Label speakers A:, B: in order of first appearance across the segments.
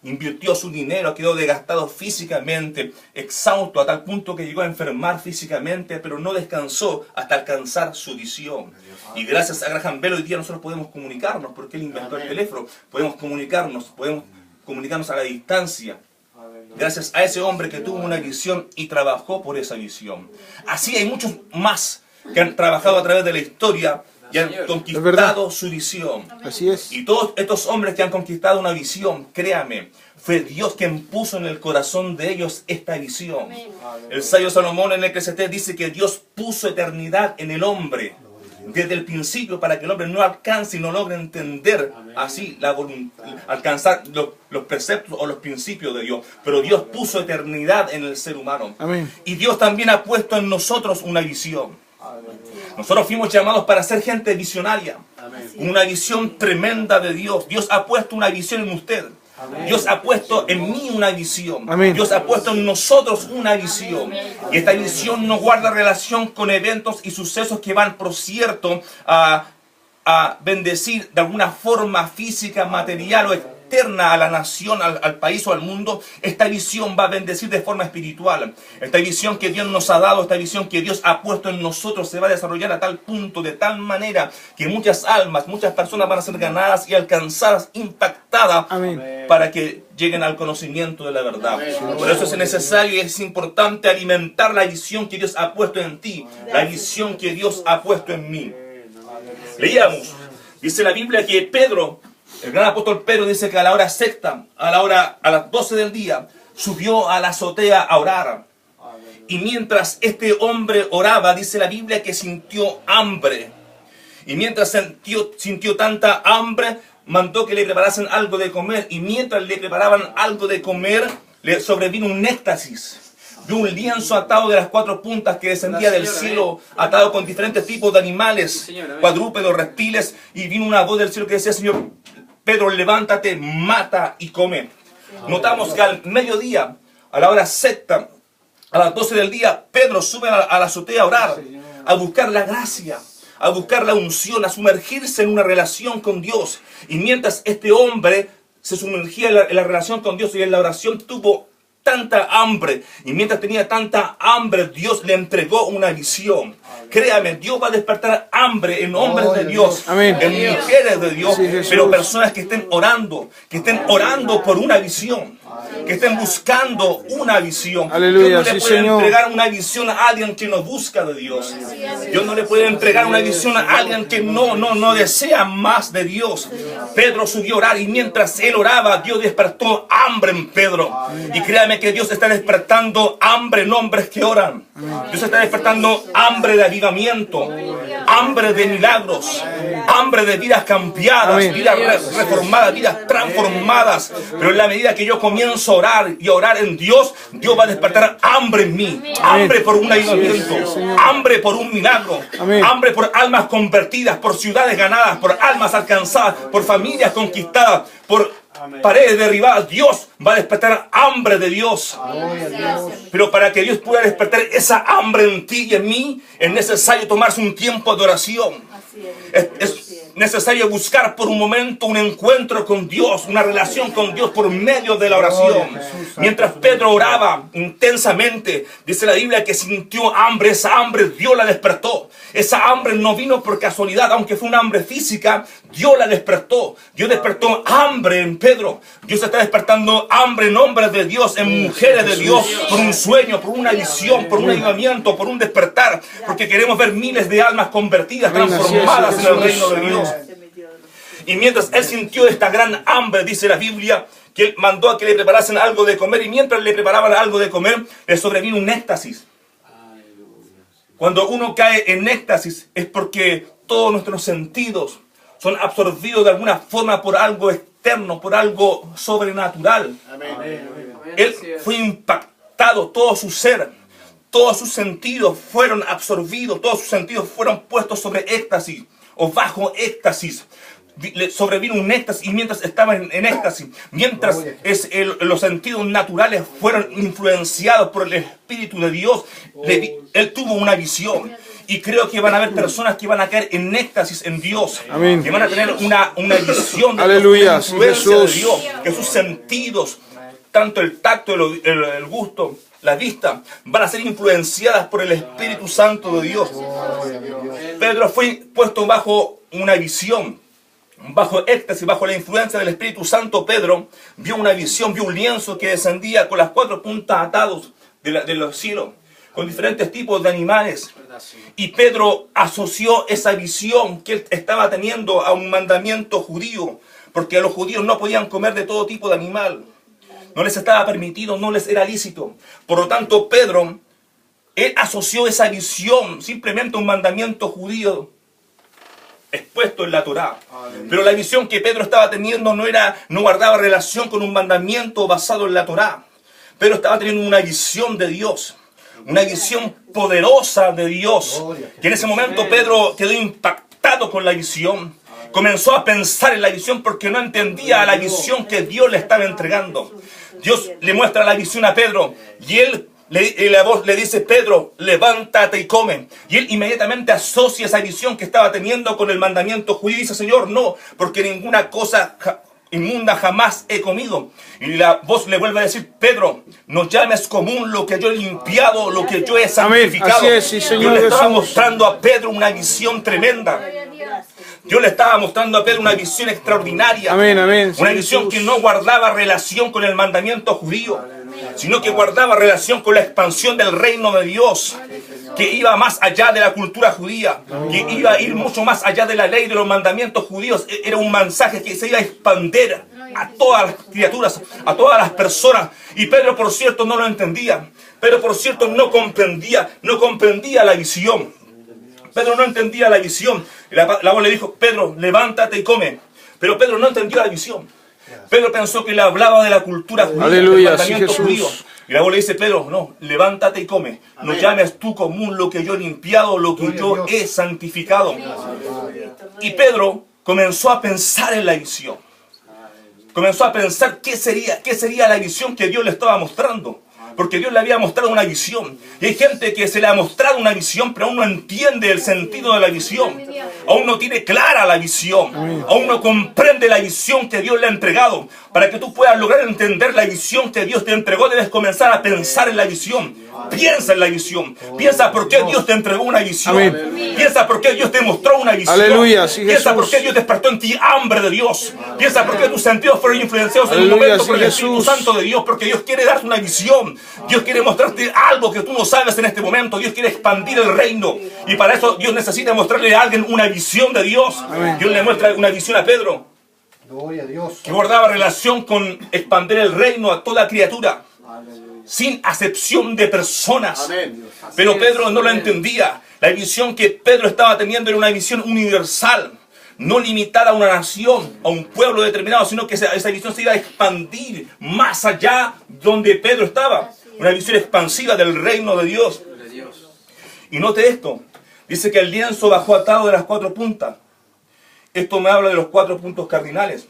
A: Invirtió su dinero, quedó desgastado físicamente, exhausto a tal punto que llegó a enfermar físicamente, pero no descansó hasta alcanzar su visión. Y gracias a Graham Bell hoy día nosotros podemos comunicarnos, porque él inventó el teléfono. Podemos comunicarnos a la distancia. Gracias a ese hombre que tuvo una visión y trabajó por esa visión. Así hay muchos más que han trabajado a través de la historia y han conquistado su visión.
B: Así es.
A: Y todos estos hombres que han conquistado una visión, créame, fue Dios quien puso en el corazón de ellos esta visión. El sabio Salomón en el Eclesiastés dice que Dios puso eternidad en el hombre desde el principio para que el hombre no alcance y no logre entender así la voluntad, alcanzar los preceptos o los principios de Dios. Pero Dios puso eternidad en el ser humano.
B: Amén.
A: Y Dios también ha puesto en nosotros una visión. Nosotros fuimos llamados para ser gente visionaria. Una visión tremenda de Dios. Dios ha puesto una visión en usted. Dios ha puesto en mí una visión.
B: Amén.
A: Dios ha puesto en nosotros una visión. Y esta visión no guarda relación con eventos y sucesos que van, por cierto, a bendecir de alguna forma física, material o externa a la nación, al país o al mundo. Esta visión va a bendecir de forma espiritual. Esta visión que Dios nos ha dado, esta visión que Dios ha puesto en nosotros se va a desarrollar a tal punto, de tal manera que muchas almas, muchas personas van a ser ganadas y alcanzadas, impactadas.
B: Amén.
A: Para que lleguen al conocimiento de la verdad. Por eso es necesario y es importante alimentar la visión que Dios ha puesto en ti, la visión que Dios ha puesto en mí. Leíamos, dice la Biblia que Pedro, el gran apóstol Pedro, dice que a la hora sexta, a las 12 del día, subió a la azotea a orar. Y mientras este hombre oraba, dice la Biblia que sintió hambre. Y mientras sintió tanta hambre, mandó que le preparasen algo de comer. Y mientras le preparaban algo de comer, le sobrevino un éxtasis. Vio un lienzo atado de las 4 puntas que descendía del cielo, atado con diferentes tipos de animales, cuadrúpedos, reptiles. Y vino una voz del cielo que decía: Señor Pedro, levántate, mata y come. Notamos que al mediodía, a la hora sexta, a las 12 del día, Pedro sube a la azotea a orar, a buscar la gracia, a buscar la unción, a sumergirse en una relación con Dios. Y mientras este hombre se sumergía en la relación con Dios y en la oración, tuvo tanta hambre. Y mientras tenía tanta hambre, Dios le entregó una visión. Créame, Dios va a despertar hambre en hombres de Dios,
B: Amén.
A: en mujeres de Dios,
B: Sí, Jesús.
A: pero personas que estén orando por una visión, que estén buscando una visión.
B: Aleluya,
A: Dios no le
B: sí,
A: puede
B: Señor.
A: entregar una visión a alguien que no busca de Dios. Dios no le puede entregar una visión a alguien que no desea más de Dios. Pedro subió a orar y mientras él oraba, Dios despertó hambre en Pedro. Y créame que Dios está despertando hambre en hombres que oran. Dios está despertando hambre de avivamiento, hambre de milagros, hambre de vidas cambiadas,
B: Amén.
A: vidas reformadas, vidas transformadas. Pero en la medida que yo comienzo a orar y a orar en Dios, Dios va a despertar hambre en mí, hambre por un avivamiento, hambre por un milagro,
B: Amén.
A: hambre por almas convertidas, por ciudades ganadas, por almas alcanzadas, por familias conquistadas, por paredes derribadas. Dios va a despertar hambre de Dios. Pero para que Dios pueda despertar esa hambre en ti y en mí, es necesario tomarse un tiempo de oración. Es necesario buscar por un momento un encuentro con Dios, una relación con Dios por medio de la oración. Mientras Pedro oraba intensamente, dice la Biblia que sintió hambre. Esa hambre Dios la despertó. Esa hambre no vino por casualidad, aunque fue una hambre física, Dios la despertó. Dios despertó hambre en Pedro. Dios está despertando hambre en hombres de Dios, en mujeres de Dios, por un sueño, por una visión, por un avivamiento, por un despertar, porque queremos ver miles de almas convertidas, transformadas en el reino de Dios. Y mientras él sintió esta gran hambre, dice la Biblia, que él mandó a que le preparasen algo de comer, y mientras le preparaban algo de comer, le sobrevino un éxtasis. Cuando uno cae en éxtasis es porque todos nuestros sentidos son absorbidos de alguna forma por algo externo, por algo sobrenatural. Él fue impactado, todo su ser, todos sus sentidos fueron absorbidos, todos sus sentidos fueron puestos sobre éxtasis o bajo éxtasis. Le sobrevino un éxtasis, y mientras estaba en éxtasis, mientras los sentidos naturales fueron influenciados por el Espíritu de Dios, él tuvo una visión. Y creo que van a haber personas que van a caer en éxtasis en Dios.
B: Amén.
A: Que van a tener una visión de
B: Aleluya,
A: Dios, una influencia
B: Jesús.
A: de Dios. Que sus sentidos, tanto el tacto, el gusto, la vista, van a ser influenciadas por el Espíritu Santo de Dios. Pedro fue puesto bajo una visión, bajo éxtasis, bajo la influencia del Espíritu Santo. Pedro vio una visión, vio un lienzo que descendía con las 4 puntas atados de los cielos, con diferentes tipos de animales. Y Pedro asoció esa visión que él estaba teniendo a un mandamiento judío, porque los judíos no podían comer de todo tipo de animal. No les estaba permitido, no les era lícito. Por lo tanto, Pedro, él asoció esa visión simplemente a un mandamiento judío expuesto en la Torá. Pero la visión que Pedro estaba teniendo no guardaba relación con un mandamiento basado en la Torá. Pedro estaba teniendo una visión de Dios, una visión poderosa de Dios. Y en ese momento Pedro quedó impactado con la visión. Comenzó a pensar en la visión porque no entendía la visión que Dios le estaba entregando. Dios le muestra la visión a Pedro y la voz le dice: Pedro, levántate y come. Y él inmediatamente asocia esa visión que estaba teniendo con el mandamiento judío y dice: Señor, no, porque ninguna cosa inmunda jamás he comido. Y la voz le vuelve a decir: Pedro, no llames común lo que yo he limpiado, lo que yo he santificado.
B: Así es, sí, Señor.
A: Dios le estaba mostrando a Pedro una visión tremenda. Dios le estaba mostrando a Pedro una visión extraordinaria.
B: Amén, amén.
A: Una visión que no guardaba relación con el mandamiento judío, sino que guardaba relación con la expansión del reino de Dios, que iba más allá de la cultura judía, que iba a ir mucho más allá de la ley, de los mandamientos judíos. Era un mensaje que se iba a expandir a todas las criaturas, a todas las personas. Y Pedro, por cierto, no lo entendía. Pedro, por cierto, no comprendía la visión. Pedro no entendía la visión. La voz le dijo: Pedro, levántate y come. Pero Pedro no entendió la visión. Pedro pensó que le hablaba de la cultura judía,
B: Aleluya,
A: del mandamiento
B: sí,
A: judío.
B: Jesús.
A: Y la voz le dice: Pedro, no, levántate y come. No llames tú común lo que yo he limpiado, lo que yo he santificado. Y Pedro comenzó a pensar en la visión. Comenzó a pensar qué sería la visión que Dios le estaba mostrando. Porque Dios le había mostrado una visión. Y hay gente que se le ha mostrado una visión, pero aún no entiende el sentido de la visión. Aún no tiene clara la visión. Aún no comprende la visión que Dios le ha entregado. Para que tú puedas lograr entender la visión que Dios te entregó, debes comenzar a pensar en la visión. Piensa en la visión. Piensa por qué Dios te entregó una visión.
B: Amén.
A: Piensa por qué Dios te mostró una visión.
B: Aleluya, sí,
A: Piensa
B: Jesús.
A: por qué Dios despertó en ti hambre de Dios. Piensa por qué tus sentidos fueron influenciados en un
B: Aleluya,
A: momento
B: sí,
A: por el Espíritu
B: Jesús.
A: Santo de Dios. Porque Dios quiere darte una visión. Dios quiere mostrarte algo que tú no sabes en este momento. Dios quiere expandir el reino. Y para eso Dios necesita mostrarle a alguien una visión de Dios. Dios le muestra una visión a Pedro,
C: Gloria a Dios.
A: que guardaba relación con expandir el reino a toda criatura, sin acepción de personas. Pero Pedro no lo entendía. La visión que Pedro estaba teniendo era una visión universal, no limitada a una nación, a un pueblo determinado, sino que esa visión se iba a expandir más allá donde Pedro estaba. Una visión expansiva del reino de Dios. Y note esto. Dice que el lienzo bajó atado de las 4 puntas. Esto me habla de los 4 puntos cardinales.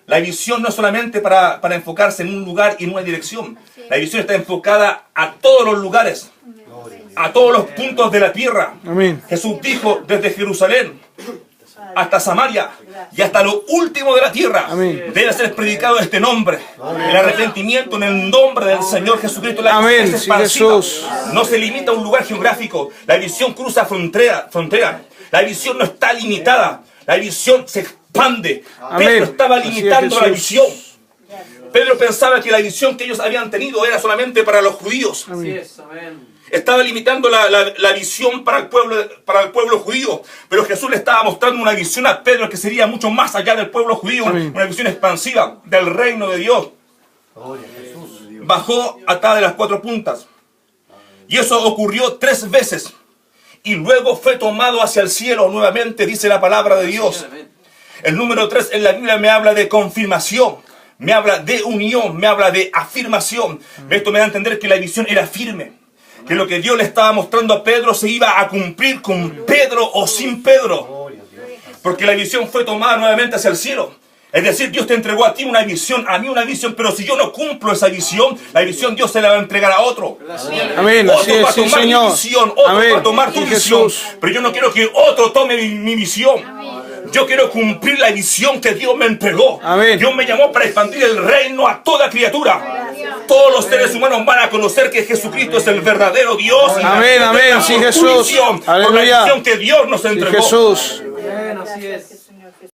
A: La visión no es solamente para enfocarse en un lugar y en una dirección. La visión está enfocada a todos los lugares, a todos los puntos de la tierra.
B: Amén.
A: Jesús dijo: desde Jerusalén hasta Samaria y hasta lo último de la tierra,
B: Amén.
A: debe ser predicado este nombre. El arrepentimiento en el nombre del Señor Jesucristo. La
B: Amén,
A: visión es
B: sí,
A: expansiva.
B: Jesús.
A: No se limita a un lugar geográfico. La visión cruza frontera. La visión no está limitada. La visión se expande.
B: Amén.
A: Pedro estaba
B: Así es,
A: limitando la
B: Jesús.
A: visión. Pedro pensaba que la visión que ellos habían tenido era solamente para los judíos.
D: Así es, amén.
A: Estaba limitando la visión para el pueblo judío. Pero Jesús le estaba mostrando una visión a Pedro que sería mucho más allá del pueblo judío.
B: Amén.
A: Una visión expansiva del reino de Dios.
C: Gloria a Jesús.
A: Bajó atada de las 4 puntas. Y eso ocurrió 3 veces. Y luego fue tomado hacia el cielo nuevamente, dice la palabra de Dios. El número 3 en la Biblia me habla de confirmación. Me habla de unión, me habla de afirmación. Esto me da a entender que la visión era firme. Que lo que Dios le estaba mostrando a Pedro se iba a cumplir con Pedro o sin Pedro. Porque la visión fue tomada nuevamente hacia el cielo. Es decir, Dios te entregó a ti una visión, a mí una visión, pero si yo no cumplo esa visión, la visión Dios se la va a entregar a otro.
B: Amén. Así
A: Otro va a
B: es, sí,
A: tomar mi
B: Señor.
A: visión, otro
B: Amén.
A: va a tomar tu
B: Sí,
A: visión,
B: Jesús.
A: pero yo no quiero que otro tome mi visión. Yo quiero cumplir la visión que Dios me entregó.
B: Amén.
A: Dios me llamó para expandir el reino a toda criatura. Todos los seres humanos van a conocer que Jesucristo es el verdadero Dios.
B: Amén, amén. Sí,
A: Por tu
B: Jesús.
A: visión, por la
B: Aleluya.
A: visión que Dios nos
B: Sí,
A: entregó.
B: Jesús.
D: Amén, así es.